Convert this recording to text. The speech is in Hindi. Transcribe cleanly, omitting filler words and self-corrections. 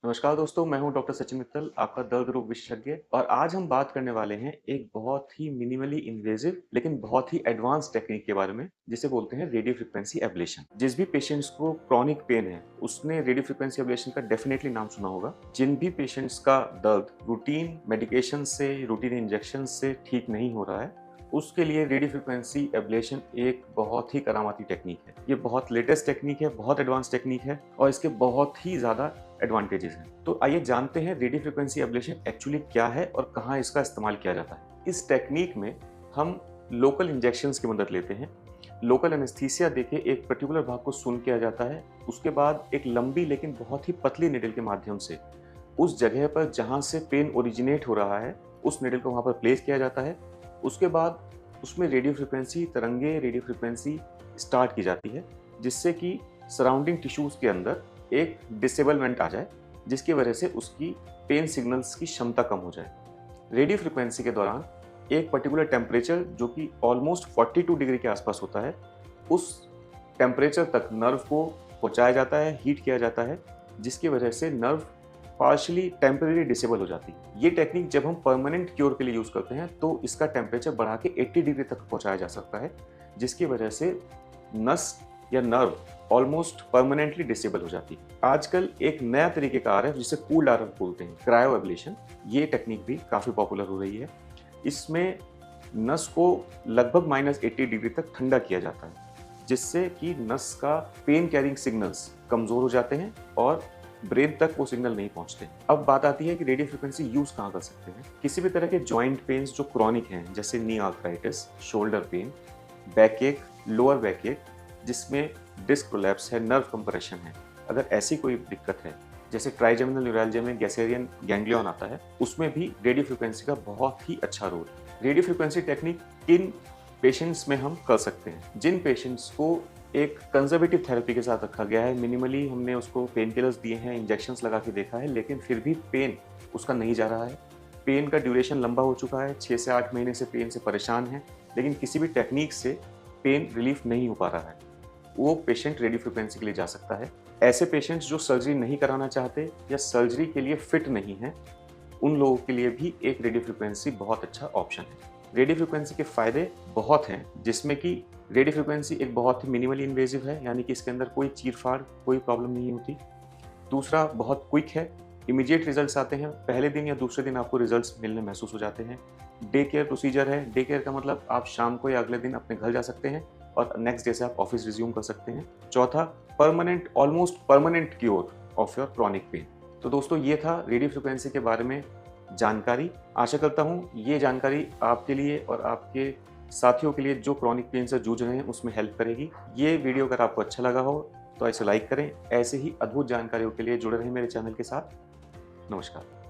नमस्कार दोस्तों, मैं हूं डॉक्टर सचिन मित्तल, आपका दर्द रोग विशेषज्ञ। और आज हम बात करने वाले हैं एक बहुत ही मिनिमली इन्वेजिव लेकिन बहुत ही एडवांस टेक्निक के बारे में, जिसे बोलते हैं रेडियो फ्रीक्वेंसी एब्लेशन। जिस भी पेशेंट्स को क्रॉनिक पेन है, उसने रेडियो फ्रीक्वेंसी एब्लेशन का डेफिनेटली नाम सुना होगा। जिन भी पेशेंट्स का दर्द रूटीन मेडिकेशन से, रूटीन इंजेक्शन से ठीक नहीं हो रहा है, उसके लिए रेडियो फ्रीक्वेंसी एब्लेशन एक बहुत ही करामाती टेक्निक है। ये बहुत लेटेस्ट टेक्निक है, बहुत एडवांस टेक्निक है और इसके बहुत ही ज़्यादा एडवांटेजेस हैं। तो आइए जानते हैं रेडियो फ्रीक्वेंसी एब्लेशन एक्चुअली क्या है और कहाँ इसका इस्तेमाल किया जाता है। इस टेक्निक में हम लोकल इंजेक्शंस की मदद लेते हैं। लोकल एनेस्थीसिया देके एक पर्टिकुलर भाग को सुन किया जाता है। उसके बाद एक लंबी लेकिन बहुत ही पतली निडल के माध्यम से उस जगह पर जहाँ से पेन ओरिजिनेट हो रहा है, उस निडल को वहाँ पर प्लेस किया जाता है। उसके बाद उसमें रेडियो फ्रीक्वेंसी तरंगे, रेडियो फ्रीक्वेंसी स्टार्ट की जाती है, जिससे कि सराउंडिंग टिश्यूज़ के अंदर एक डिसेबलमेंट आ जाए, जिसकी वजह से उसकी पेन सिग्नल्स की क्षमता कम हो जाए। रेडियो फ्रीक्वेंसी के दौरान एक पर्टिकुलर टेम्परेचर जो कि ऑलमोस्ट 42 डिग्री के आसपास होता है, उस टेम्परेचर तक नर्व को पहुंचाया जाता है, हीट किया जाता है, जिसकी वजह से नर्व पार्शियली टेम्परेरी डिसेबल हो जाती है। ये टेक्निक जब हम परमानेंट क्योर के लिए यूज़ करते हैं तो इसका टेम्परेचर बढ़ा के 80 डिग्री तक पहुंचाया जा सकता है, जिसकी वजह से नस या नर्व ऑलमोस्ट परमानेंटली डिसेबल हो जाती है। आजकल एक नया तरीके आ रहा है जिसे कूल्ड आरएफ बोलते हैं, क्रायो एब्लेशन। ये टेक्निक भी काफ़ी पॉपुलर हो रही है। इसमें नस को लगभग -80 डिग्री तक ठंडा किया जाता है, जिससे कि नस का पेन कैरिंग सिग्नल्स कमज़ोर हो जाते हैं और ब्रेन तक वो सिग्नल नहीं पहुंचते। अब बात आती है कि रेडियो फ्रीक्वेंसी यूज़ कहाँ कर सकते हैं। किसी भी तरह के जॉइंट पेन्स जो क्रॉनिक हैं, जैसे नी आर्थराइटिस, शोल्डर पेन, बैक एक, लोअर बैक एक, जिसमें डिस्क प्रोलैप्स है, नर्व कंप्रेशन है, अगर ऐसी कोई दिक्कत है, जैसे ट्राइजेमिनल न्यूरैल्जिया में गैसेरियन गैंग्लियन आता है, उसमें भी रेडियो फ्रीक्वेंसी का बहुत ही अच्छा रोल है। रेडियो फ्रीक्वेंसी टेक्निक किन पेशेंट्स में हम कर सकते हैं? जिन पेशेंट्स को एक कंजर्वेटिव थेरेपी के साथ रखा गया है, मिनिमली हमने उसको पेन किलर्स दिए हैं, इंजेक्शंस लगा के देखा है, लेकिन फिर भी पेन उसका नहीं जा रहा है, पेन का ड्यूरेशन लंबा हो चुका है, 6 से 8 महीने से पेन से परेशान है, लेकिन किसी भी टेक्निक से पेन रिलीफ नहीं हो पा रहा है, वो पेशेंट रेडियो फ्रीक्वेंसी के लिए जा सकता है। ऐसे पेशेंट्स जो सर्जरी नहीं कराना चाहते या सर्जरी के लिए फिट नहीं हैं, उन लोगों के लिए भी एक रेडियो फ्रीक्वेंसी बहुत अच्छा ऑप्शन है। रेडियो फ्रीक्वेंसी के फ़ायदे बहुत हैं, जिसमें कि रेडियो फ्रीक्वेंसी एक बहुत ही मिनिमली इन्वेजिव है, यानी कि इसके अंदर कोई चीर-फाड़, कोई प्रॉब्लम नहीं होती। दूसरा, बहुत क्विक है, इमीडिएट रिजल्ट्स आते हैं, पहले दिन या दूसरे दिन आपको रिजल्ट्स मिलने महसूस हो जाते हैं। डे केयर प्रोसीजर है, डे केयर का मतलब आप शाम को या अगले दिन अपने घर जा सकते हैं और नेक्स्ट डे से आप ऑफिस रिज्यूम कर सकते हैं। चौथा, permanent, almost permanent cure of your chronic pain. तो दोस्तों, ये था रेडियो फ्रीक्वेंसी के बारे में जानकारी। आशा करता हूँ ये जानकारी आपके लिए और आपके साथियों के लिए जो क्रॉनिक पेन से जूझ रहे हैं उसमें हेल्प करेगी। ये वीडियो अगर आपको अच्छा लगा हो तो इसे लाइक करें। ऐसे ही अद्भुत जानकारियों के लिए जुड़े रहें मेरे चैनल के साथ। नमस्कार।